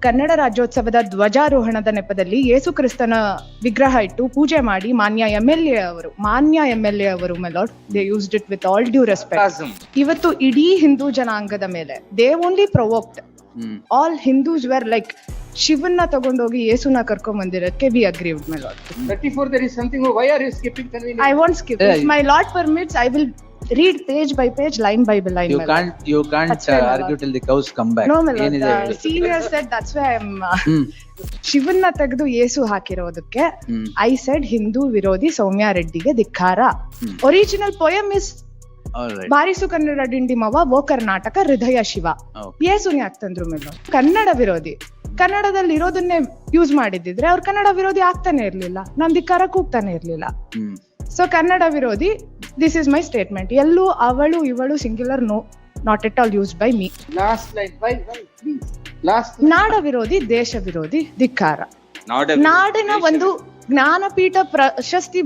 ಕನ್ನಡ ರಾಜ್ಯೋತ್ಸವದ ಧ್ವಜಾರೋಹಣದ ನೆಪದಲ್ಲಿ ಯೇಸು ಕ್ರಿಸ್ತನ ವಿಗ್ರಹ ಇಟ್ಟು ಪೂಜೆ ಮಾಡಿ ಮಾನ್ಯ MLA ಅವರು my lord they used it with all due respect. ಇವತ್ತು ಇಡೀ ಹಿಂದೂ ಜನಾಂಗದ ಮೇಲೆ they only provoked all Hindus where like ಶಿವನ್ನ ತಗೊಂಡೋಗಿ ಯೇಸುನ ಕರ್ಕೊಂಡ್ ಬಂದಿರೋದಕ್ಕೆ we agree with my lord. 34 there is something. Why are you skipping? I won't skip. If my Lord permits, I will read page by page, line by line. You can't argue till the cows come back. No, my Lord. Senior said that's why I'm ಶಿವನ್ನ ತೆಗೆದು Yesu ಹಾಕಿರೋದಕ್ಕೆ I said Hindu ವಿರೋಧಿ ಸೌಮ್ಯ ರೆಡ್ಡಿಗೆ ಧಿಕ್ಕಾರ. Original poem is ಬಾರಿಸು ಕನ್ನಡ ಡಿಂಡಿಮವ ಓ ಕರ್ನಾಟಕ ಹೃದಯ ಶಿವ. ಯೇಸುನ್ ಯಾಕೆ ತಂದ್ರು ಮೇಲೆ ಕನ್ನಡ ವಿರೋಧಿ ಕನ್ನಡದಲ್ಲಿ ಇರೋದನ್ನೇ ಯೂಸ್ ಮಾಡಿದ್ರೆ ಅವ್ರು ಕನ್ನಡ ವಿರೋಧಿ ಆಗ್ತಾನೆ ಇರ್ಲಿಲ್ಲ, ನಾನ್ ಧಿಕ್ಕಾರ ಕೂಗ್ತಾನೆ ಇರ್ಲಿಲ್ಲ. ಸೊ ಕನ್ನಡ ವಿರೋಧಿ, ದಿಸ್ ಇಸ್ ಮೈ ಸ್ಟೇಟ್ಮೆಂಟ್. ಎಲ್ಲೂ ಅವಳು ಇವಳು singular, no, not at all used by me. Last line. Why please? ನಾಡ ವಿರೋಧಿ, ದೇಶ ವಿರೋಧಿ, ಧಿಕ್ಕಾರ. ನಾಡಿನ ಒಂದು ಜ್ಞಾನಪೀಠ ಪ್ರಶಸ್ತಿ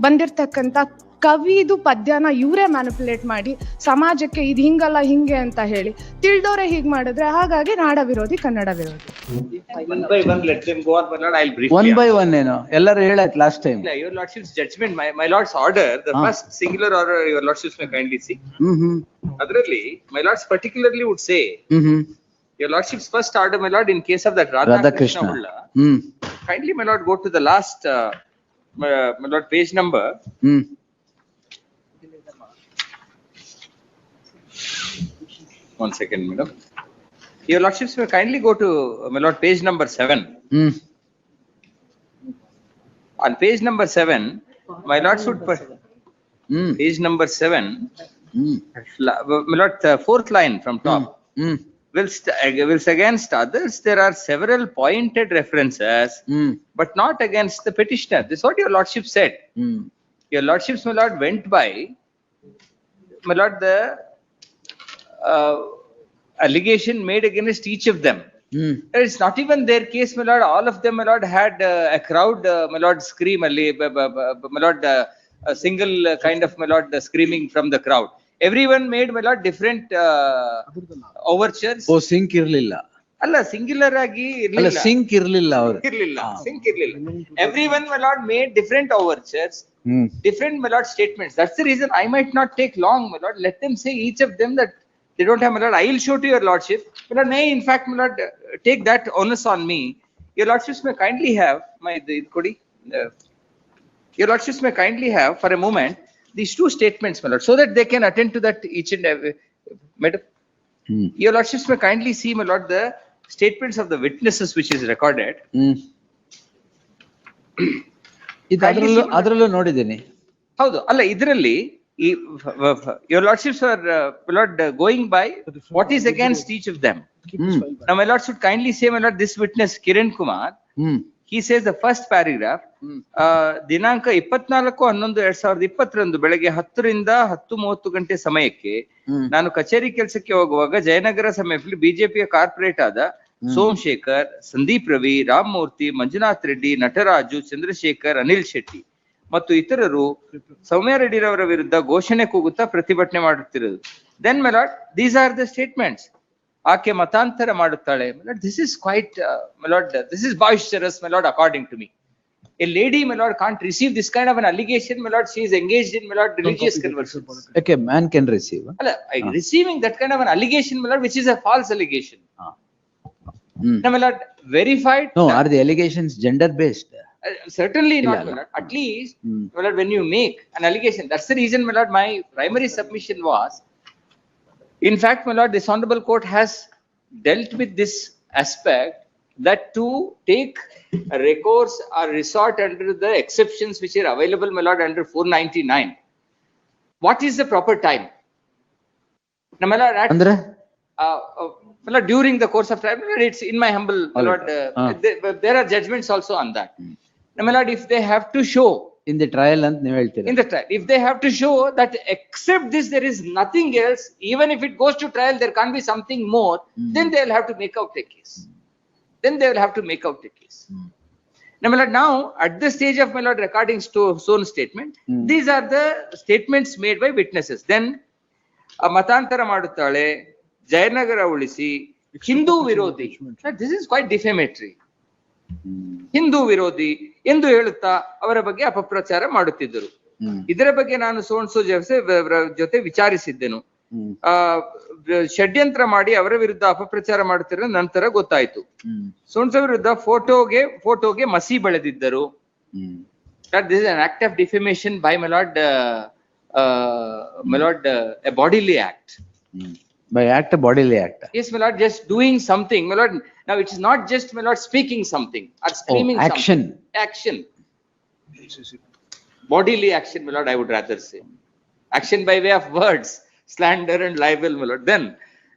ಬಂದಿರ್ತಕ್ಕಂತ ಕವಿದು ಪದ್ಯನ ಇವರೇ ಮ್ಯಾನಿಪುಲೇಟ್ ಮಾಡಿ ಸಮಾಜಕ್ಕೆ ಇದು ಹಿಂಗಲ್ಲ ಹಿಂಗೆ ಅಂತ ಹೇಳಿ ತಿಳಿದೋರೆ ಹೀಗ್ ಮಾಡಿದ್ರೆ ಹಾಗಾಗಿ ನಾಡ ವಿರೋಧಿ, ಕನ್ನಡ ವಿರೋಧಿ. One by one, let them go on. My lord, I'll brief. One by one ಏನೋ ಎಲ್ಲರೂ ಹೇಳಾಯ್ತು last time. Your lordship's judgment, my lord's order, the first singular order, your lordships may kindly see. Adralli, my lords particularly would say, your lordship's first order, my lord, in case of that Radha Krishna Ulla, kindly, my lord, go to the last, my lord, page number. One second, madam. Your lordships may kindly go to, my lord, page number 7. On page number 7, my lord should put page number 7, my lord, fourth line from top. Whilst against others there are several pointed references, but not against the petitioner. This is what your lordship said. Your lordships, my lord, went by, my lord, the allegation made against each of them. It's not even their case, my lord. All of them, my lord, had a crowd, my lord, scream, my lord, a single kind of, my lord, screaming from the crowd. Everyone made, my lord, different overtures. ಓ ಸಿಂಕ್ ಇರ್ಲಿಲ್ಲ ಅಲ್ಲ, singular ಆಗಿ ಅಲ್ಲ, sync ಇರ್ಲಿಲ್ಲ ಅವರು sync ಇರ್ಲಿಲ್ಲ. Everyone, my lord, made different overtures, different, my lord, statements. That's the reason I might not take long, my lord. Let them say each of them that they don't have, my lord. I will show to your lordship, my lord. May in fact, my lord, take that onus on me. Your lordships may kindly have my your lordships may kindly have for a moment these two statements, my lord, so that they can attend to that each and every, madam. Your lordships may kindly see, my lord, the statements of the witnesses which is recorded. ಅದ್ರಲ್ಲೂ ನೋಡಿದ್ದೀನಿ. ಹೌದು, ಅಲ್ಲ, ಇದರಲ್ಲಿ your lordships are, my lord, going by what is against each of them. Now, my lord should kindly say, my lord, this witness Kiran Kumar, he says the first paragraph, ದಿನಾಂಕ 24/11/2020 ಬೆಳಗ್ಗೆ 10 ರಿಂದ 10:30 ಗಂಟೆ ಸಮಯಕ್ಕೆ ನಾನು ಕಚೇರಿ ಕೆಲಸಕ್ಕೆ ಹೋಗುವಾಗ ಜಯನಗರ ಸಮೀಪದಲ್ಲಿ ಬಿಜೆಪಿಯ ಕಾರ್ಪೊರೇಟ್ ಆದ ಸೋಮಶೇಖರ್, ಸಂದೀಪ್ ರವಿ, ರಾಮಮೂರ್ತಿ, ಮಂಜುನಾಥ್ ರೆಡ್ಡಿ, ನಟರಾಜು, ಚಂದ್ರಶೇಖರ್, ಅನಿಲ್ ಶೆಟ್ಟಿ ಮತ್ತು ಇತರರು ಸೌಮ್ಯ ರೆಡ್ಡಿರವರ ವಿರುದ್ಧ ಘೋಷಣೆ ಕೂಗುತ್ತಾ ಪ್ರತಿಭಟನೆ ಮಾಡುತ್ತಿರುವುದು. Then my lord, these are the statements. ಆಕೆ ಮತಾಂತರ ಮಾಡುತ್ತಾಳೆ. My lord, this is quite, my lord, this is boisterous, my lord, according to me. A lady, my lord, can't receive this kind of an allegation, my lord. She is engaged in, my lord, religious conversions. Okay, man can receive. Receiving that kind of an allegation, my lord, which is a false allegation. Now, my lord, verified. No, are the allegations gender based? Certainly not, my lord. At least, my lord, when you make an allegation, that's the reason, my lord, my primary submission was, in fact, my lord, this honorable court has dealt with this aspect, that to take a recourse or resort under the exceptions which are available, my lord, under 499. What is the proper time? Now, my lord, my lord, during the course of time, it's in my humble, my lord, there are judgments also on that. Now, my lord, if they have to show in the trial and in the trial, if they have to show that except this there is nothing else, even if it goes to trial, there can't be something more, then they will have to make out a case. Now, my lord, now at the stage of, my lord, recording Stone statement, these are the statements made by witnesses. Then ಮತಾಂತರ ಮಾಡುತ್ತಾಳೆ, ಜಯನಗರ ಉಳಿಸಿ, ಹಿಂದೂ ವಿರೋಧಿ. This is quite defamatory. Hindu ವಿರೋಧಿ ಎಂದು ಹೇಳುತ್ತಾ ಅವರ ಬಗ್ಗೆ ಅಪಪ್ರಚಾರ ಮಾಡುತ್ತಿದ್ದರು. ಇದರ ಬಗ್ಗೆ ನಾನು ಸೋನ್ಸೋ ಜೊತೆ ವಿಚಾರಿಸಿದ್ದೆನು. ಷಡ್ಯಂತ್ರ ಮಾಡಿ ಅವರ ವಿರುದ್ಧ ಅಪಪ್ರಚಾರ ಮಾಡುತ್ತಿರುವ ನಂತರ ಗೊತ್ತಾಯ್ತು. ಸೋನ್ಸೋ ವಿರುದ್ಧ ಫೋಟೋಗೆ ಮಸಿ ಬೆಳೆದಿದ್ದರು. This is an act of defamation by my lord, a bodily act. By act, a bodily act. Yes, my lord, just doing something, my lord. Now it is not just, my lord, speaking something or screaming action. something. Action. Bodily action, my lord, I would rather say. Action by way of words, slander and libel, my lord.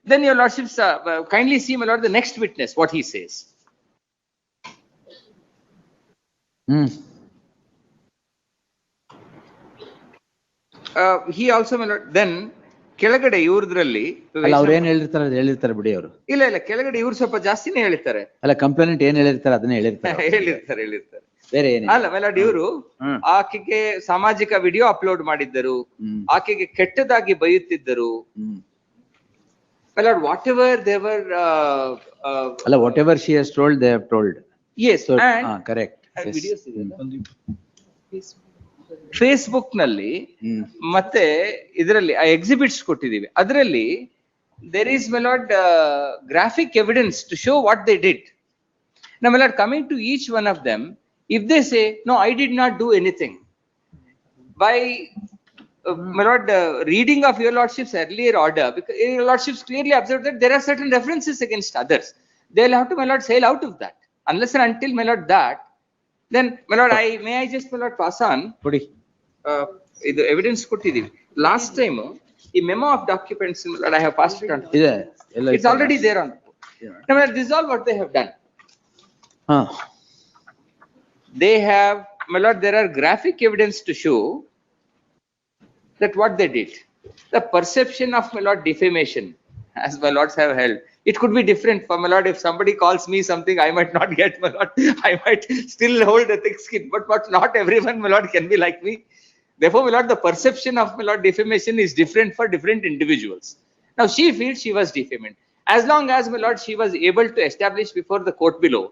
Then your lordships kindly see, my lord, the next witness, what he says. He also, my lord, then ಕೆಳಗಡೆ ಇವ್ರದ್ರಲ್ಲಿ ಅಲ್ಲ ಅವ್ರು ಏನ್ ಹೇಳಿರ್ತಾರೆ ಬಿಡಿ ಅವರು. ಇಲ್ಲ ಕೆಳಗಡೆ ಇವ್ರು ಸ್ವಲ್ಪ ಜಾಸ್ತಿನೇ ಹೇಳ್ತಾರೆ. ಅಲ್ಲ ಕಂಪ್ಲೇಂಟ್ ಏನ್ ಹೇಳಿರ್ತಾರೆ ಅದನ್ನೇ ಹೇಳಿರ್ತಾರೆ. ಹೇಳಿರ್ತಾರೆ ಬೇರೆ ಏನು ಅಲ್ಲ ಮೆಲಾಡ್. ಇವರು ಆಕೆಗೆ ಸಾಮಾಜಿಕ ವಿಡಿಯೋ ಅಪ್ಲೋಡ್ ಮಾಡಿದ್ದರು, ಆಕೆಗೆ ಕೆಟ್ಟದಾಗಿ ಬೈಯುತ್ತಿದ್ದರು. ಮೆಲಾಡ್ ವಾಟ್ ಎವರ್ ದೇವರ್ ಅಲ್ಲ whatever she has told they have told. Yes, correct. Facebook ನಲ್ಲಿ ಮತ್ತೆ ಇದರಲ್ಲಿ ಎಕ್ಸಿಬಿಟ್ಸ್ ಕೊಟ್ಟಿದೀವಿ. ಅದರಲ್ಲಿ there is my lord graphic evidence to show what they did. Now, my lord, coming to each one of them, if they say, no, I did not do anything, by my lord, reading of your lordship's earlier order, because your lordships clearly observed that there are certain references against others. They'll have to, my lord, sail out of that. Unless and until, my lord, that, then, my lord, may I just, my lord, pass on? Idu evidence kottidhivi. Last time, the memo of documents, my lord, I have passed it on. It's already there on. Now, my lord, this is all what they have done. They have, my lord, there are graphic evidence to show that what they did. The perception of, my lord, defamation, as my lords have held, it could be different for, my lord. If somebody calls me something, I might not get, my lord. I might still hold a thick skin, but not everyone, my lord, can be like me. Therefore, my lord, the perception of, my lord, defamation is different for different individuals. Now, she feels she was defamed. As long as, my lord, she was able to establish before the court below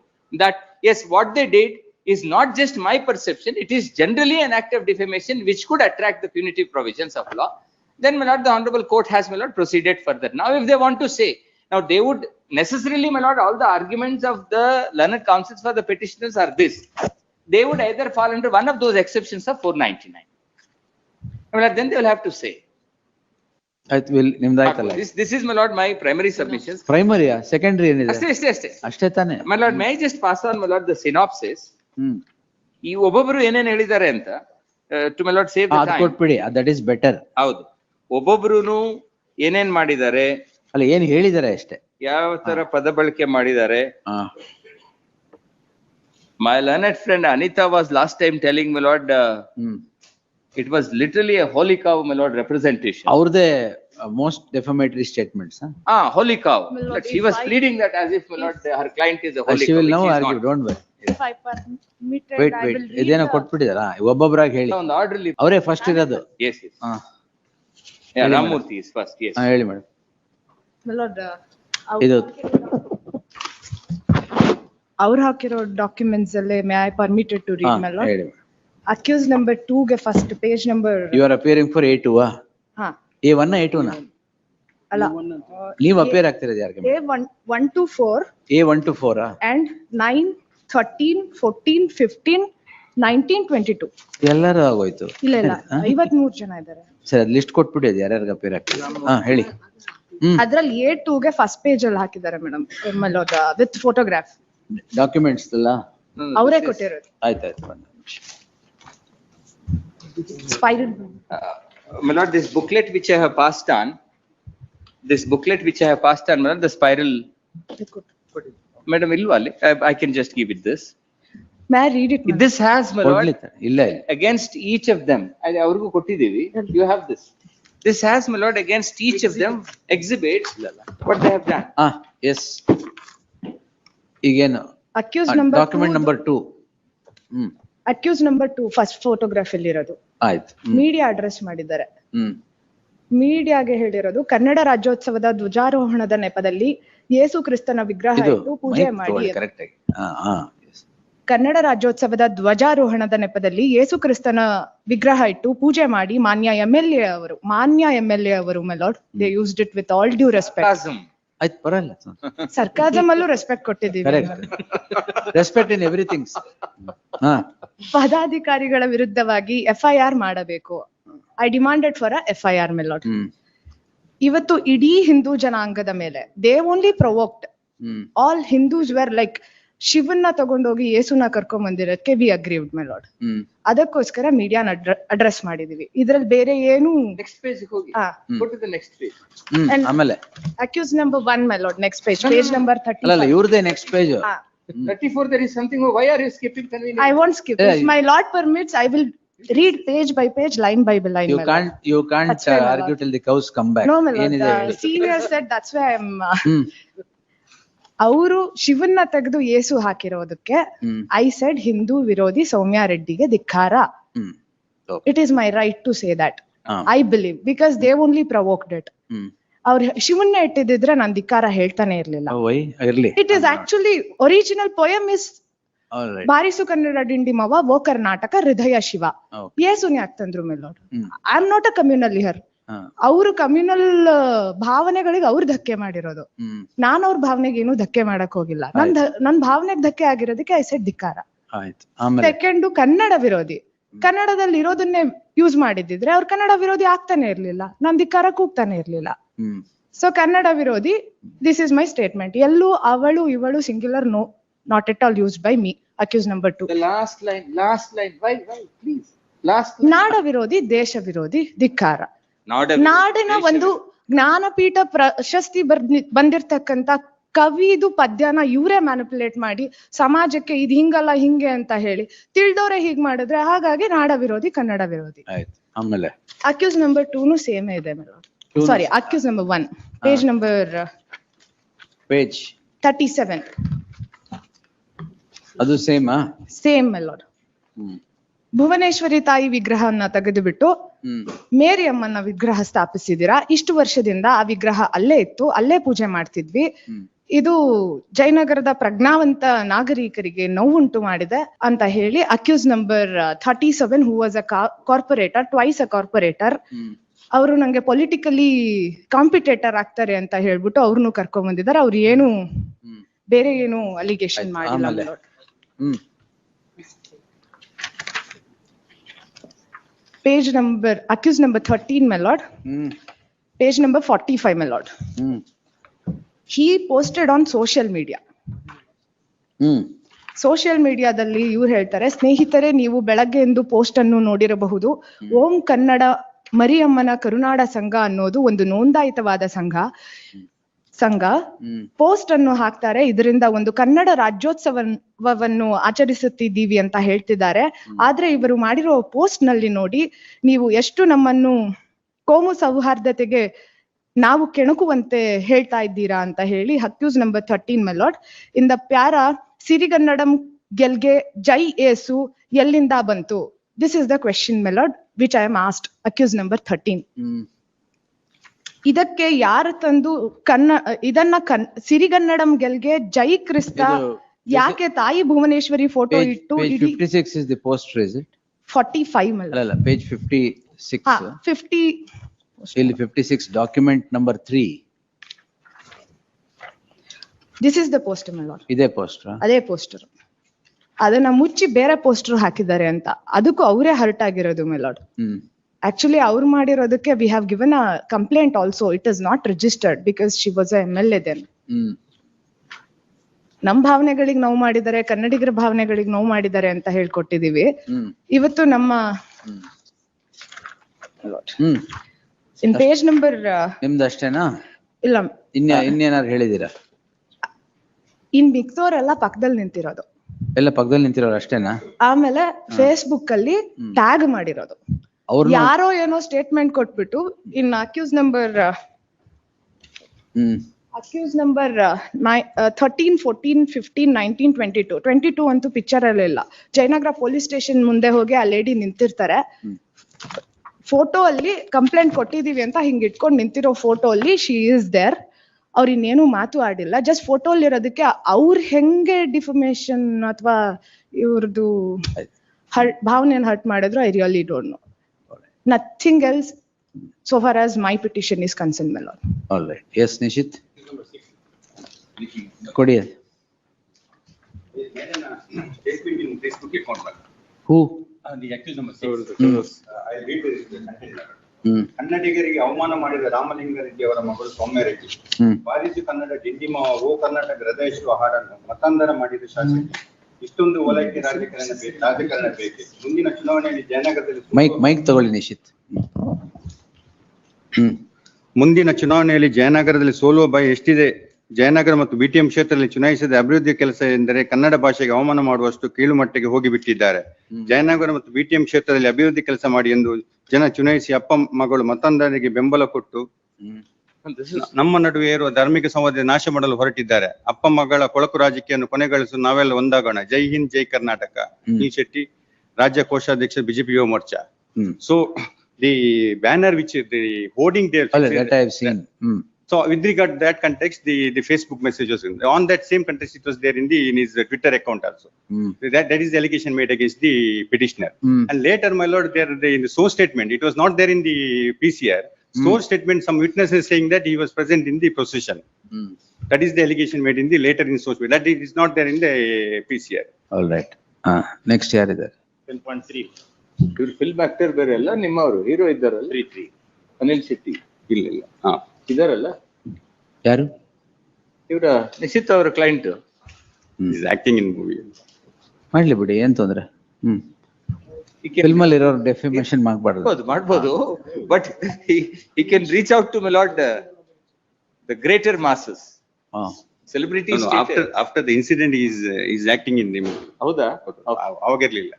that, yes, what they did is not just my perception, it is generally an act of defamation which could attract the punitive provisions of law, then, my lord, the honorable court has, my lord, proceeded further. Now, if they want to say, now they would necessarily, my lord, all the arguments of the learned counsels for the petitioners are this. They would either fall under one of those exceptions of 499. My lord, then they will have to say. This is, my lord, my primary submissions. Primary, secondary ಏನಿದೆ? ಅಷ್ಟೇ ತಾನೆ. My lord, may I just pass on, my lord, the synopsis? ಈ ಒಬ್ಬೊಬ್ರು ಏನೇನ್ ಹೇಳಿದ್ದಾರೆ ಅಂತ to, my lord, save the time. ಕೊಟ್ಬಿಡಿ, that is better. ಹೌದು, ಒಬ್ಬೊಬ್ರುನು ಏನೇನ್ ಮಾಡಿದ್ದಾರೆ, ಅಲ್ಲ ಏನ್ ಹೇಳಿದ್ದಾರೆ ಅಷ್ಟೇ, ಯಾವ ತರ ಪದ ಬಳಕೆ ಮಾಡಿದ್ದಾರೆ. My learned friend Anita was last time telling, my lord, it was literally a holy cow, my lord, representation. ಅವ್ರದೇ most defamatory statements. Holy cow. Lord, she was pleading that as if, my lord, her client is a holy cow. She will now argue, don't worry. If I permitted, Wait, I will read ಇದೇನೋ ಕೊಟ್ಬಿಟ್ಟಿದಾರಾ ಒಬ್ಬೊಬ್ಬರಾಗಿ ಹೇಳಿ. ಒಂದು order ಅಲ್ಲಿ ಅವರೇ first ಇರೋದು. Yes. Ramamurthy is first. Yes. ಹೇಳಿ madam. My lord, ಇದು ಅವ್ರು ಹಾಕಿರೋ ಡಾಕ್ಯುಮೆಂಟ್ಸ್ ಅಲ್ಲೇ may I permitted to read, my lord. ಹೇಳಿ. ಅಕ್ಯೂಸ್ ನಂಬರ್ 2 ಗೆ first page number. You are appearing for A2. A1 A2 ಅಲ್ಲ, ನೀವು ಅಪಿಯರ್ ಆಗ್ತಿರೋದು ಯಾರಿಗೆ? A1 to 4 A1 to 4 and 9 13 14 15 19 22 ಎಲ್ಲರೂ ಆಗೋಯ್ತು. ಇಲ್ಲ 53 ಜನ ಇದ್ದಾರೆ. ಸರಿ, ಅದು ಲಿಸ್ಟ್ ಕೊಟ್ಬಿಡಿ, ಅದು ಯಾರ್ಯಾರಿಗೆ ಅಪಿಯರ್ ಆಗ್ತಿದೆ ಹೇಳಿ. ಅದ್ರಲ್ಲಿ A2 ಗೆ ಫಸ್ಟ್ ಪೇಜ್ ಅಲ್ಲಿ ಹಾಕಿದ್ದಾರೆ ಮೇಡಮ್, ವಿತ್ ಫೋಟೋಗ್ರಾಫ್ ಡಾಕ್ಯುಮೆಂಟ್ಸ್ ಎಲ್ಲ ಅವರೇ ಕೊಟ್ಟಿರೋದು. ಆಯ್ತಾಯ್ತು. Spiral my lord, this booklet which I have passed on, my lord, the spiral, madam ilva alli, I can just give it this. May I read it, madam? This has, my lord, ಇಲ್ಲ against each of them, ಅವ್ರಿಗೂ ಕೊಟ್ಟಿದ್ದೀವಿ, you have this. This has, my lord, against each of them exhibits what they have done. Yes. ಈಗೇನು accuse number document number 2. Accuse number 2 first photograph ಅಲ್ಲಿ ಇರೋದು. ಆಯ್ತು. Media address ಮಾಡಿದ್ದಾರೆ. ಮೀಡಿಯಾಗೆ ಹೇಳಿರೋದು, ಕನ್ನಡ ರಾಜ್ಯೋತ್ಸವದ ಧ್ವಜಾರೋಹಣದ ನೆಪದಲ್ಲಿ ಯೇಸು ಕ್ರಿಸ್ತನ ವಿಗ್ರಹ ಇದು ಇಟ್ಟು ಪೂಜೆ ಮಾಡಿ ಕರೆಕ್ಟ್ ಆಗಿ yes. ಕನ್ನಡ ರಾಜ್ಯೋತ್ಸವದ ಧ್ವಜಾರೋಹಣದ ನೆಪದಲ್ಲಿ ಯೇಸು ಕ್ರಿಸ್ತನ ವಿಗ್ರಹ ಇಟ್ಟು ಪೂಜೆ ಮಾಡಿ ಮಾನ್ಯ MLA ಅವರು my lord they used it with all due respect. Sarcasm. ಆಯ್ತು ಪರವಾಗಿಲ್ಲ ಸರ್ಕಾಸಮ್ ಅಲ್ಲೂ ರೆಸ್ಪೆಕ್ಟ್ ಕೊಟ್ಟಿದ್ದೀವಿ. Correct respect in everything. ಹಾ ಪದಾಧಿಕಾರಿಗಳ ವಿರುದ್ಧವಾಗಿ FIR ಮಾಡಬೇಕು. I demanded for FIR my lord. ಇವತ್ತು ಇಡೀ ಹಿಂದೂ ಜನಾಂಗದ ಮೇಲೆ they only provoked all Hindus where like ಶಿವನ್ನ ತಗೊಂಡೋಗಿ ಯೇಸುನ ಕರ್ಕೊಂಡ್ ಬಂದಿರೋದಕ್ಕೆ ವಿ ಅಗ್ರೀವ್ಡ್ ಮೈ ಲಾರ್ಡ್. ಅದಕ್ಕೋಸ್ಕರ ಮೀಡಿಯಾನ ಅಡ್ರೆಸ್ ಮಾಡಿದೀವಿ. ಇದ್ರಲ್ಲಿ ಬೇರೆ ಏನು Next page ಹೋಗಿ. Go to the next page. ಆಮೇಲೆ accuse number 1 my lord. Next page, page number 30. ಅಲ್ಲ ಇವ್ರದೇ next page 34 there is something. Why are you skipping? I won't skip. If my lord permits, I will read page by page, line by line. You can't argue till the cows come back. No, my lord. The senior said that's why I'm ಅವರು ಶಿವನ್ನ ತೆಗೆದು ಯೇಸು ಹಾಕಿರೋದಕ್ಕೆ I said Hindu ವಿರೋಧಿ ಸೌಮ್ಯ ರೆಡ್ಡಿಗೆ ಧಿಕ್ಕಾರ. It is my right to say that. I believe because they only provoked it. ಅವ್ರು ಶಿವನ್ನ ಇಟ್ಟಿದ್ರೆ ನಾನ್ ಧಿಕ್ಕಾರ ಹೇಳ್ತಾನೆ ಇರ್ಲಿಲ್ಲ. It is actually original poem is ಬಾರಿಸು ಕನ್ನಡ ಡಿಂಡಿಮವ ಓ ಕರ್ನಾಟಕ ಹೃದಯ ಶಿವ. ಯೇಸುನ್ ಯಾಕೆ ತಂದ್ರು my lord? I am not a communal here. ಅವ್ರು ಕಮ್ಯುನಲ್ ಭಾವನೆಗಳಿಗೆ ಅವ್ರು ಧಕ್ಕೆ ಮಾಡಿರೋದು. ನಾನ್ ಅವ್ರ ಭಾವನೆಗೆ ಏನು ಧಕ್ಕೆ ಮಾಡಕ್ ಹೋಗಿಲ್ಲ. ನನ್ ಭಾವನೆಗೆ ಧಕ್ಕೆ ಆಗಿರೋದಕ್ಕೆ ಐ ಸೆಡ್ ಧಿಕ್ಕಾರ. ಸೆಕೆಂಡ್, ಕನ್ನಡ ವಿರೋಧಿ. ಕನ್ನಡದಲ್ಲಿ ಇರೋದನ್ನೇ ಯೂಸ್ ಮಾಡಿದ್ರೆ ಅವ್ರು ಕನ್ನಡ ವಿರೋಧಿ ಆಗ್ತಾನೆ ಇರ್ಲಿಲ್ಲ, ನಾನ್ ಧಿಕ್ಕಾರ ಕೂಗ್ತಾನೆ ಇರ್ಲಿಲ್ಲ. ಸೊ ಕನ್ನಡ ವಿರೋಧಿ, ದಿಸ್ ಇಸ್ ಮೈ ಸ್ಟೇಟ್ಮೆಂಟ್. ಎಲ್ಲೂ ಅವಳು ಇವಳು singular, no, not at all used by me. Accuse number 2. The last line. Why, please. Last line. ನಾಡ ವಿರೋಧಿ, ದೇಶ ವಿರೋಧಿ, ಧಿಕ್ಕಾರ. ನಾಡಿನ ಒಂದು ಜ್ಞಾನಪೀಠ ಪ್ರಶಸ್ತಿ ಬಂದಿರ್ತಕ್ಕಂತ ಕವಿದು ಪದ್ಯನ ಇವರೇ ಮ್ಯಾನಿಪುಲೇಟ್ ಮಾಡಿ ಸಮಾಜಕ್ಕೆ ಇದು ಹಿಂಗಲ್ಲ ಹಿಂಗೆ ಅಂತ ಹೇಳಿ ತಿಳಿದವ್ರೆ ಹೀಗ್ ಮಾಡಿದ್ರೆ, ಹಾಗಾಗಿ ನಾಡ ವಿರೋಧಿ, ಕನ್ನಡ ವಿರೋಧಿ. ಆಮೇಲೆ ಅಕ್ಯೂಸ್ ನಂಬರ್ 2 ಸೇಮ್ ಇದೆ ಮೇಡಮ್. ಸಾರಿ, ಅಕ್ಯೂಸ್ ನಂಬರ್ 1, ಪೇಜ್ ನಂಬರ್ 37. ಅದು ಸೇಮ್ ಮೆಲೋಡ್. ಭುವನೇಶ್ವರಿ ತಾಯಿ ವಿಗ್ರಹವನ್ನ ತೆಗೆದುಬಿಟ್ಟು ಮೇರಿ ಅಮ್ಮನ ವಿಗ್ರಹ ಸ್ಥಾಪಿಸಿದಿರಾ. ಇಷ್ಟು ವರ್ಷದಿಂದ ಆ ವಿಗ್ರಹ ಅಲ್ಲೇ ಇತ್ತು, ಅಲ್ಲೇ ಪೂಜೆ ಮಾಡ್ತಿದ್ವಿ. ಇದು ಜಯನಗರದ ಪ್ರಜ್ಞಾವಂತ ನಾಗರಿಕರಿಗೆ ನೋವುಂಟು ಮಾಡಿದೆ ಅಂತ ಹೇಳಿ accuse number 37, who was a corporator, twice a corporator, ಅವರು ನಂಗೆ ಪೊಲಿಟಿಕಲಿ ಕಾಂಪಿಟೇಟರ್ ಆಗ್ತಾರೆ ಅಂತ ಹೇಳ್ಬಿಟ್ಟು ಅವ್ರನ್ನು ಕರ್ಕೊಂಡ್ ಬಂದಿದ್ದಾರೆ. ಅವ್ರು ಏನು ಬೇರೆ ಏನು ಅಲಿಗೇಷನ್ ಮಾಡಿಲ್ಲ. Page number, accused number 13, my lord. Page number 45, my lord. He posted on social media. Social ಮೀಡಿಯಾದಲ್ಲಿ ಇವ್ರು ಹೇಳ್ತಾರೆ, ಸ್ನೇಹಿತರೆ ನೀವು ಬೆಳಗ್ಗೆ ಎಂದು ಪೋಸ್ಟ್ ಅನ್ನು ನೋಡಿರಬಹುದು. ಓಂ ಕನ್ನಡ ಮರಿಯಮ್ಮನ ಕರುನಾಡ ಸಂಘ ಅನ್ನೋದು ಒಂದು ನೋಂದಾಯಿತವಾದ ಸಂಘ ಪೋಸ್ಟ್ ಅನ್ನು ಹಾಕ್ತಾರೆ. ಇದರಿಂದ ಒಂದು ಕನ್ನಡ ರಾಜ್ಯೋತ್ಸವವನ್ನು ಆಚರಿಸುತ್ತಿದ್ದೀವಿ ಅಂತ ಹೇಳ್ತಿದ್ದಾರೆ. ಆದ್ರೆ ಇವರು ಮಾಡಿರೋ ಪೋಸ್ಟ್ ನಲ್ಲಿ ನೋಡಿ, ನೀವು ಎಷ್ಟು ನಮ್ಮನ್ನು ಕೋಮು ಸೌಹಾರ್ದತೆಗೆ ನಾವು ಕೆಣಕುವಂತೆ ಹೇಳ್ತಾ ಇದ್ದೀರಾ ಅಂತ ಹೇಳಿ. Accuse number 13, my lord. In the para, ಸಿರಿಗನ್ನಡಂ ಗೆಲ್ಗೆ ಜೈ ಏಸು ಎಲ್ಲಿಂದ ಬಂತು? This is the question, my lord, which I am asked. Accused number 13. ಇದಕ್ಕೆ ಯಾರು ತಂದು ಇದನ್ನ ಸಿರಿಗನ್ನಡಂ ಗೆಲ್ಗೆ ಜೈ ಕ್ರಿಸ್ತ ಯಾಕೆ ತಾಯಿ ಭುವನೇಶ್ವರಿ ಫೋಟೋ ಇಟ್ಟು? 56 is the poster, is it? 45 ಅಲ್ಲ, page 56. 50 ಇಲ್ಲಿ 56, document number 3. This is the poster, my lord. ಇದೇ poster. ಅದೇ ಪೋಸ್ಟರ್. ಅದನ್ನ ಮುಚ್ಚಿ ಬೇರೆ ಪೋಸ್ಟರ್ ಹಾಕಿದ್ದಾರೆ ಅಂತ, ಅದಕ್ಕೂ ಅವರೇ ಹರ್ಟ್ ಆಗಿರೋದು, my lord. Actually, ಅವ್ರು ಮಾಡಿರೋದಕ್ಕೆ we have given a complaint also. It is not registered because she was a MLA then. ನಮ್ ಭಾವನೆಗಳಿಗೆ ನೋವು ಮಾಡಿದ್ದಾರೆ, ಕನ್ನಡಿಗರ ಭಾವನೆಗಳಿಗೆ ನೋವು ಮಾಡಿದ್ದಾರೆ ಅಂತ ಹೇಳ್ಕೊಟ್ಟಿದೀವಿ. ಇವತ್ತು ನಮ್ಮ ಇನ್ ಪೇಜ್ ನಂಬರ್ ನಿಮ್ದು ಅಷ್ಟೇನಾ? ಇಲ್ಲ, ಇನ್ನೇನಾದ್ರು ಹೇಳಿದೀರಾ? ಇನ್ ಮಿಕ್ದೋರೆಲ್ಲ ಪಕ್ಕದಲ್ಲಿ ನಿಂತಿರೋದು. ಎಲ್ಲ ಪಕ್ಕದಲ್ಲಿ ನಿಂತಿರೋರು ಅಷ್ಟೇನಾ? ಆಮೇಲೆ ಫೇಸ್ಬುಕ್ ಅಲ್ಲಿ ಟ್ಯಾಗ್ ಮಾಡಿರೋದು. ಯಾರೋ ಏನೋ ಸ್ಟೇಟ್ಮೆಂಟ್ ಕೊಟ್ಬಿಟ್ಟು ಇನ್ ಅಕ್ಯೂಸ್ ನಂಬರ್ 13, 14, 15, 19, 22 ಅಂತೂ ಪಿಕ್ಚರ್ ಅಲ್ಲೇ ಇಲ್ಲ. ಜಯನಗರ ಪೊಲೀಸ್ ಸ್ಟೇಷನ್ ಮುಂದೆ ಹೋಗಿ ಆ ಲೇಡಿ ನಿಂತಿರ್ತಾರೆ. ಫೋಟೋ ಅಲ್ಲಿ ಕಂಪ್ಲೇಂಟ್ ಕೊಟ್ಟಿದೀವಿ ಅಂತ ಹಿಂಗ್ ಇಟ್ಕೊಂಡು ನಿಂತಿರೋ ಫೋಟೋ ಅಲ್ಲಿ ಶಿ ಇಸ್ ದೇರ್. ಅವ್ರು ಇನ್ನೇನು ಮಾತು ಆಡಿಲ್ಲ, ಜಸ್ಟ್ ಫೋಟೋಲಿರೋದಕ್ಕೆ ಅವ್ರು ಹೆಂಗೆ ಡಿಫಮೇಶನ್ ಅಥವಾ ಇವ್ರದ್ದು ಭಾವನೆಯನ್ನು ಹರ್ಟ್ ಮಾಡಿದ್ರು, I really don't know. Nothing else so far as my petition is concerned, my lord. All right. Yes, Nishit. ಕೊಡಿ. Statement in Facebook account. Who? The accused number 6. I read the ಕನ್ನಡಿಗರಿಗೆ ಅವಮಾನ ಮಾಡಿದ ರಾಮಲಿಂಗ ರೆಡ್ಡಿ ಅವರ ಮಗಳು ಸೌಮ್ಯ ರೆಡ್ಡಿ ಬಾರಿಸಿ ಕನ್ನಡ ಡಿಂಡಿಮ ಓ ಕರ್ನಾಟಕ ಹೃದಯಿಸುವ ಹಾಡನ್ನು ಮತಾಂತರ ಮಾಡಿದ ಶಾಸಕಿ. ಇಷ್ಟೊಂದು ಓಲೈಕೆ ರಾಜಕಾರಣ ಬೇಕೆ? ಮುಂದಿನ ಚುನಾವಣೆಯಲ್ಲಿ ಜಯನಗರದಲ್ಲಿ ಮೈಕ್ ತಗೊಳ್ಳಿ ನಿಶಿತ್. ಮುಂದಿನ ಚುನಾವಣೆಯಲ್ಲಿ ಜಯನಗರದಲ್ಲಿ ಸೋಲುವ ಭಯ ಎಷ್ಟಿದೆ? ಜಯನಗರ ಮತ್ತು ಬಿಟಿಎಂ ಕ್ಷೇತ್ರದಲ್ಲಿ ಚುನಾಯಿಸಿದ ಅಭಿವೃದ್ಧಿ ಕೆಲಸ ಎಂದರೆ ಕನ್ನಡ ಭಾಷೆಗೆ ಅವಮಾನ ಮಾಡುವಷ್ಟು ಕೀಳು ಮಟ್ಟಿಗೆ ಹೋಗಿಬಿಟ್ಟಿದ್ದಾರೆ. ಜಯನಗರ ಮತ್ತು ಬಿಟಿಎಂ ಕ್ಷೇತ್ರದಲ್ಲಿ ಅಭಿವೃದ್ಧಿ ಕೆಲಸ ಮಾಡಿ ಎಂದು ಜನ ಚುನಾಯಿಸಿ ಅಪ್ಪ ಮಗಳು ಮತಾಂಧರಿಗೆ ಬೆಂಬಲ ಕೊಟ್ಟು ನಮ್ಮ ನಡುವೆ ಇರುವ ಧಾರ್ಮಿಕ ಸಂವಾದ ನಾಶ ಮಾಡಲು ಹೊರಟಿದ್ದಾರೆ. ಅಪ್ಪ ಮಗಳ ಕೊಳಕು ರಾಜಕೀಯವನ್ನು ಕೊನೆಗಳಿಸಲು ನಾವೆಲ್ಲ ಒಂದಾಗೋಣ. ಜೈ ಹಿಂದ್, ಜೈ ಕರ್ನಾಟಕ. ಈ ಶೆಟ್ಟಿ, ರಾಜ್ಯ ಕೋಶಾಧ್ಯಕ್ಷ BJP Yuva Morcha. So the banner which the hoarding there. That I have seen. So with regard to that context, the Facebook message was on that same context. It was there in his Twitter account also. That is the allegation made against the petitioner. And later, my lord, in the source statement, it was not there in the PCR. Source statement, some witnesses saying that he was present in the procession. That is the allegation made in the later in source. That it is not there in the PCR. All right. Next year is there. 10.3. ಇವ್ರು film actor ಬೇರೆ ಅಲ್ಲ, ನಿಮ್ಮವರು hero ಇದ್ದಾರಲ್ಲ? 3. ಅನಿಲ್ ಶೆಟ್ಟಿ ಇಲ್ಲ ಇದಾರಲ್ಲ? ಯಾರು? ಇವರ ನಿಶ್ಚಿತ್ ಅವರ client. Is acting in movie. ಮಾಡ್ಲಿ ಬಿಡಿ, ಏನ್ ತೊಂದ್ರೆ. ಫಿಲ್ಮ್ ಅಲ್ಲಿ ಇರೋ ಡೆಫಿಮೇಶನ್ ಮಾಡ್ಬೋದು, but he can reach out to my lord the greater masses. Celebrities. After the incident, he is acting in the movie. ಹೌದಾ? ಅವಾಗಿರ್ಲಿಲ್ಲ.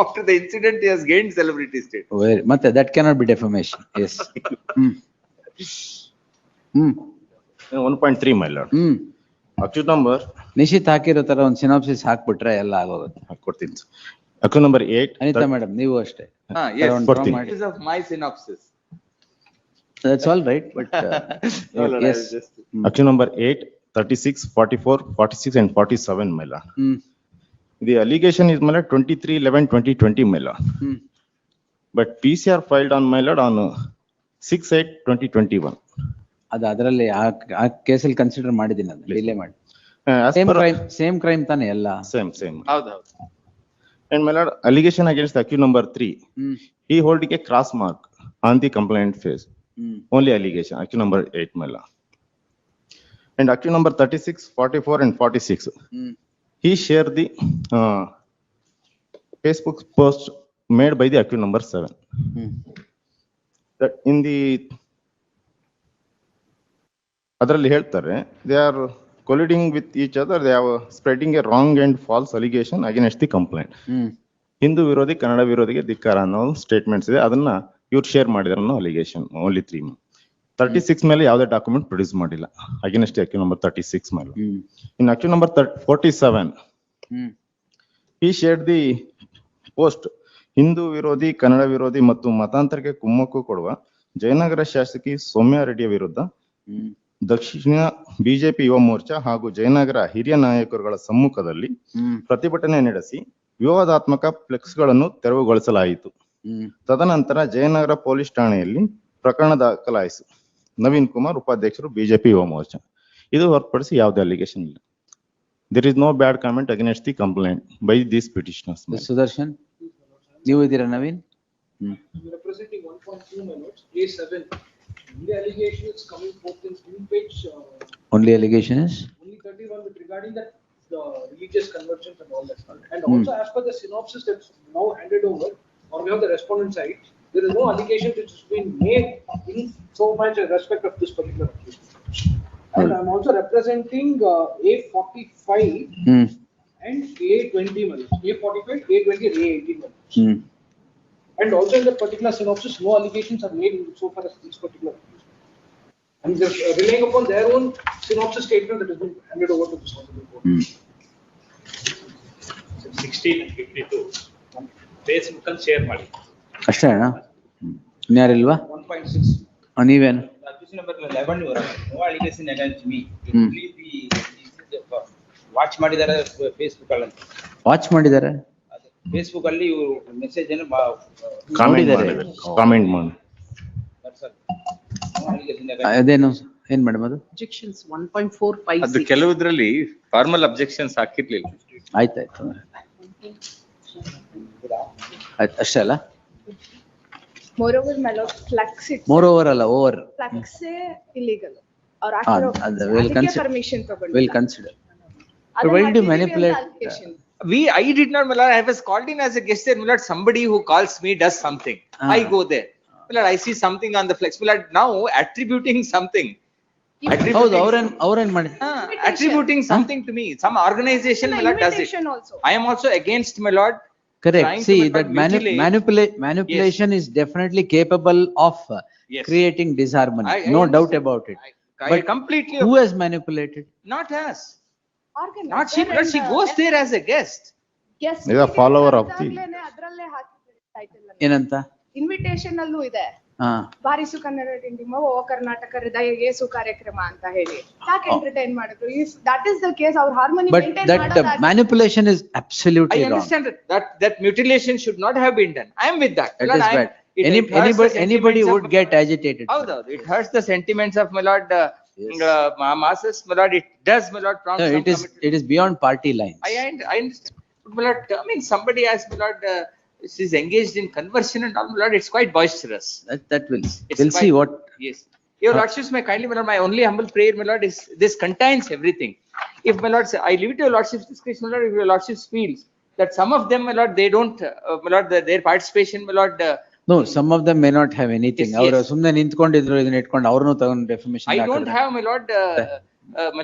After the incident, he has gained celebrity status. ಮತ್ತೆ that cannot be defamation. Yes. 1.3 my lord. Accused number Nishit ಹಾಕಿರೋ ತರ ಒಂದು synopsis ಹಾಕ್ಬಿಟ್ರೆ ಎಲ್ಲ ಆಗೋಗುತ್ತೆ. ಕೊಡ್ತೀನಿ. Accused number 8. Anita madam, ನೀವು ಅಷ್ಟೇ. Yes, it is of my synopsis. That's all right, but yes. Accused number 8, 36, 44, 46 and 47 my lord. The allegation is my lord 23/11/2020 my lord. But PCR filed on my lord on 6/8/2021. ಅದು ಅದರಲ್ಲಿ ಆ ಕೇಸಲ್ಲಿ consider ಮಾಡಿದ್ದೀನಿ, ಅದು delay ಮಾಡಿ. Same crime ತಾನೆ ಎಲ್ಲ? Same. ಹೌದು. And my lord, allegation against the accused number 3. He holding a cross mark on the complaint face. Only allegation. Accused number 8 my lord. And accused number 36, 44 and 46. He shared the Facebook post made by the accused number 7. That in the ಅದರಲ್ಲಿ ಹೇಳ್ತಾರೆ, they are colluding with each other, they are spreading a wrong and false allegation against the complaint. Hindu ವಿರೋಧಿ, ಕನ್ನಡ ವಿರೋಧಿಗೆ ಧಿಕ್ಕಾರ ಅನ್ನೋ statements ಇದೆ, ಅದನ್ನ ಇವ್ರು share ಮಾಡಿದಾರೆ ಅನ್ನೋ ಅಲಿಗೇಷನ್. ಓನ್ಲಿ 3. 36 ಮೇಲೆ ಯಾವುದೇ ಡಾಕ್ಯುಮೆಂಟ್ ಪ್ರೊಡ್ಯೂಸ್ ಮಾಡಿಲ್ಲ ಅಗೇನ್ಸ್ಟ್ accused number 36 ಮೇಲೆ. In accused number 47, he shared the post Hindu ವಿರೋಧಿ, ಕನ್ನಡ ವಿರೋಧಿ ಮತ್ತು ಮತಾಂತರಕ್ಕೆ ಕುಮ್ಮಕ್ಕು ಕೊಡುವ ಜಯನಗರ ಶಾಸಕಿ ಸೌಮ್ಯ ರೆಡ್ಡಿಯ ವಿರುದ್ಧ ದಕ್ಷಿಣ ಬಿಜೆಪಿ ಯುವ ಮೋರ್ಚಾ ಹಾಗೂ ಜಯನಗರ ಹಿರಿಯ ನಾಯಕರುಗಳ ಸಮ್ಮುಖದಲ್ಲಿ ಪ್ರತಿಭಟನೆ ನಡೆಸಿ ವಿವಾದಾತ್ಮಕ ಫ್ಲೆಕ್ಸ್ ಗಳನ್ನು ತೆರವುಗೊಳಿಸಲಾಯಿತು. ತದನಂತರ ಜಯನಗರ ಪೊಲೀಸ್ ಠಾಣೆಯಲ್ಲಿ ಪ್ರಕರಣ ದಾಖಲಾಯಿತು. ನವೀನ್ ಕುಮಾರ್, ಉಪಾಧ್ಯಕ್ಷರು, ಬಿಜೆಪಿ ಯುವ ಮೋರ್ಚಾ. ಇದು ಹೊರತುಪಡಿಸಿ ಯಾವುದೇ ಅಲಿಗೇಷನ್ ಇಲ್ಲ. There is no bad comment against the complaint by these petitioners. Sudarshan, ನೀವು ಇದ್ದೀರಾ Naveen? Representing 1.2 minutes, A7. The allegation is coming forth in two-page. Only allegation is? Only 31 with regarding that the religious conversions and all that. And also as per the synopsis that's now handed over on behalf of the respondent side, there is no allegation which has been made in so much respect of this particular case. And I'm also representing A45 and A20 minutes. A45, A20, A18 minutes. And also in the particular synopsis, no allegations are made so far as this particular case. And just relying upon their own synopsis statement that has been handed over to this honorable court. 16 and 52. Facebook ಅಲ್ಲಿ share ಮಾಡಿ ಅಷ್ಟೇ ಅಣ್ಣ, ಇನ್ಯಾರಿಲ್ವಾ? 1.6. ನೀವೇನು? question number 11, you are, no allegation against me. Hmm. Please be, watch ಮಾಡಿದಾರೆ Facebook ಅಲ್ಲಿ. Watch ಮಾಡಿದಾರೆ. Facebook ಅಲ್ಲಿ message ಏನು ಕಾಮೆಂಟ್ ನೋಡಿದ್ದಾರೆ. ಮಾಡಿದ್ದಾರೆ, ಕಾಮೆಂಟ್ ಮಾಡಿ. that's all. No allegation against. ಅದೇನು ಏನ್ ಮೇಡಮ್ ಅದು? Objections 1.456. ಅದು ಕೆಲವುದ್ರಲ್ಲಿ ಫಾರ್ಮಲ್ ಅಬ್ಜೆಕ್ಷನ್ಸ್ ಹಾಕಿರ್ಲಿಲ್ಲ. ಆಯ್ತಾಯ್ತು. ಆಯ್ತು ಅಷ್ಟೇ ಅಲ್ಲ? Moreover, my lord, flex it. More over ಅಲ್ಲ, ಓವರ್. Flex illegal. ಅವ್ರು ಹಾ, ಹಾಕಿರೋ ಅದು will ಅದಕ್ಕೆ consider. permission ತಗೊಂಡಿಲ್ಲ. Will consider. ಅದನ್ನ Why did you ಹಾಕಿದ್ದೀವಿ ಅಂತ manipulate? allegation. I did not, my lord, I was called in as a guest there, my lord, somebody who calls me does something. Ah. I go there. My lord, I see something on the flex, my lord, now attributing something. ಹೌದು, ಅವ್ರೇನ್ ಮಾಡಿ? Attributing something to me, some organization, my lord, does it. Invitation also. I am also against, my lord. Correct. trying to, See, my lord, that mutilate. manipulation is definitely capable of Yes. creating disharmony. I No doubt understand. about it. I But completely, who has manipulated? not us, Organizer not she, but she and, goes there as a guest. guest Is a ಗೆ follower of the- ಅದಾಗ್ಲೇನೆ ಅದ್ರಲ್ಲೇ ಹಾಕಿದ್ದಾರೆ title ಅನ್ನು. ಏನಂತ? Invitation ಅಲ್ಲೂ ಇದೆ. ಹಾ. ಬಾರಿಸು ಕನ್ನಡ ಡಿಂಡಿಮ ಓ ಕರ್ನಾಟಕ ಹೃದಯ ಯೇಸು ಕಾರ್ಯಕ್ರಮ ಅಂತ ಹೇಳಿ ಯಾಕೆ ಎಂಟರ್ಟೈನ್ ಮಾಡಿದ್ರು? That is the case. ಅವ್ರ ಹಾರ್ಮೋನಿ But ಮೇಂಟೈನ್ that ಮಾಡೋದಾಗಿ manipulation is I absolutely wrong. understand that mutilation should not have been done. I am with that. That My lord, is I am- bad. it hurts the Anybody sentiments would of- get agitated. ಹೌದು, it hurts the sentiments of, my lord, Yes. masses, my lord, it does, my lord, prompt No, some it is beyond party lines. I understand. But, my lord, I mean, somebody has, my lord, is engaged in conversion and all, my lord, it's quite boisterous. That will, It's we'll see quite- what, Yes. Your lordships may kindly, my lord, my only humble prayer, my lord, is this contains everything. If, my lord, I leave it to your lordship's discretion, my lord, if your lordships feels that some of them, my lord, they don't, my lord, their participation, my lord, no, some of them may not have anything. Yes, ಅವರು yes. ಸುಮ್ನೆ ನಿಂತ್ಕೊಂಡಿದ್ರು, ಇದನ್ನ ಇಟ್ಕೊಂಡು ಅವ್ರನ್ನು ತಗೊಂಡು defamation I don't have, my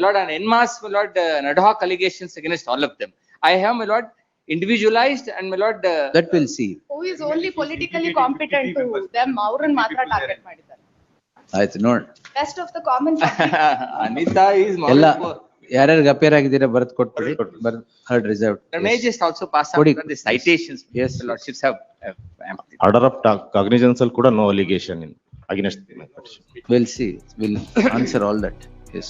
lord, an en masse, my lord, ad hoc allegations against all of them. I have, my lord, individualized and, my lord, That will see. who is only politically competent to them ಅವ್ರನ್ನ ಮಾತ್ರ target ಮಾಡಿದ್ದಾರೆ. ಆಯ್ತು ನೋಡ್. Rest of the common public. Anita is more. ಎಲ್ಲ ಯಾರ್ಯಾರು appear ಆಗಿದ್ದೀರಾ ಬರ್ದ್ ಕೊಟ್ಬಿಡಿ. Heard reserved. May I just also pass on Kodi. the citations? Yes. The lordships have ample. Order of cognizance ಅಲ್ಲಿ ಕೂಡ no allegation in against. We'll see. We'll answer all that. Yes.